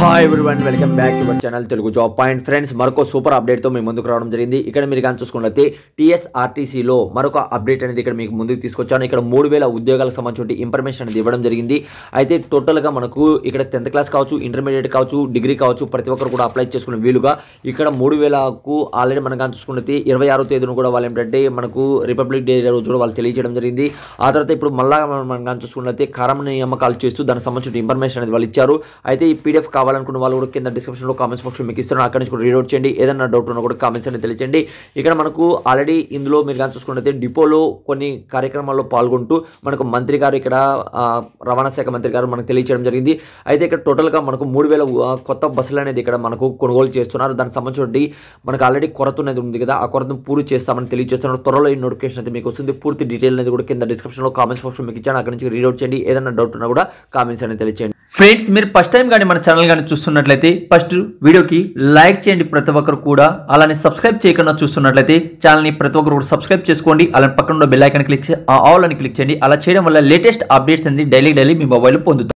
Hi everyone welcome back to our channel Telugu job point friends మరొక super update తో మేము ముందుకు రావడం జరిగింది. ఇక్కడ మీరు కానీ చూసుకున్నట్లయితే టీఎస్ఆర్టీసీ లో మరొక అప్డేట్ అనేది ఇక్కడ మీకు ముందుకు తీసుకొచ్చాను. ఇక్కడ 3000 ఉద్యోగాలకు సంబంధించిన ఇన్ఫర్మేషన్ అనేది ఇవ్వడం జరిగింది. అయితే టోటల్ గా మనకు ఇక్కడ 10th క్లాస్ కావచ్చు, ఇంటర్మీడియట్ కావచ్చు, డిగ్రీ కావచ్చు, ప్రతి ఒక్కరు కూడా అప్లై చేసుకునే వీలుగా ఇక్కడ 3000కు ఆల్రెడీ మనం కానీ చూసుకున్నట్లయితే 26వ తేదీన కూడా వాళ్ళు ఏంటంటే మనకు రిపబ్లిక్ డే రోజు కూడా వాళ్ళు తెలియజేయడం జరిగింది. ఆ తర్వాత ఇప్పుడు మళ్ళా మనం కానీ చూసుకున్నట్లయితే కారం నియామకాలు చేస్తూ దానికి సంబంధించిన ఇన్ఫర్మేషన్ అనేది వాళ్ళు ఇచ్చారు. అయితే ఈ పీడిఎఫ్ కావాలనుకున్న వాళ్ళు కూడా కింద డిస్క్రిప్షన్లో కామెంట్స్ బాక్స్లో మీకు ఇస్తున్నాను. అక్కడి నుంచి కూడా రీడ్ అవుట్ చేయండి. ఏదైనా డౌట్ ఉన్నా కూడా కామెంట్స్ అనేది తెలియచేయండి. ఇక్కడ మనకు ఆల్రెడీ ఇందులో మీరు కానీ చూసుకున్నట్లయితే డిపోలో కొన్ని కార్యక్రమాల్లో పాల్గొంటూ మనకు మంత్రి గారు ఇక్కడ రవాణా శాఖ మంత్రి గారు మనకు తెలియచేయడం జరిగింది. అయితే ఇక్కడ టోటల్గా మనకు 3000 కొత్త బస్సులు అనేది ఇక్కడ మనకు కొనుగోలు చేస్తున్నారు. దానికి సంబంధించి మనకు ఆల్రెడీ కొరత అనేది ఉంది కదా, ఆ కొరతను పూర్తి చేస్తామని తెలియజేస్తున్నారు. త్వరలో ఈ నోటిఫికేషన్ అయితే మీకు వస్తుంది. పూర్తి డీటెయిల్ అనేది కూడా కింద డిస్క్రిప్షన్లో కామెంట్స్ బాక్స్లో మీకు ఇచ్చాను. అక్కడి నుంచి రీడ్ అవుట్ చేయండి. ఏదైనా డౌట్ ఉన్నా కూడా కామెంట్స్ అనేది తెలియచేయండి. ఫ్రెండ్స్, మీరు ఫస్ట్ టైం కానీ మన ఛానల్ కానీ చూస్తున్నట్లయితే ఫస్ట్ వీడియోకి లైక్ చేయండి ప్రతి ఒక్కరు కూడా. అలానే సబ్స్క్రైబ్ చేయకుండా చూస్తున్నట్లయితే ఛానల్ని ప్రతి ఒక్కరు కూడా సబ్స్క్రైబ్ చేసుకోండి. అలానే పక్కన ఉన్న బెల్ ఐకాన్ క్లిక్ చేసి ఆల్ అని క్లిక్ చేయండి. అలా చేయడం వల్ల లేటెస్ట్ అప్డేట్స్ అనేది డైలీ మీ మొబైల్లో పొందుతారు.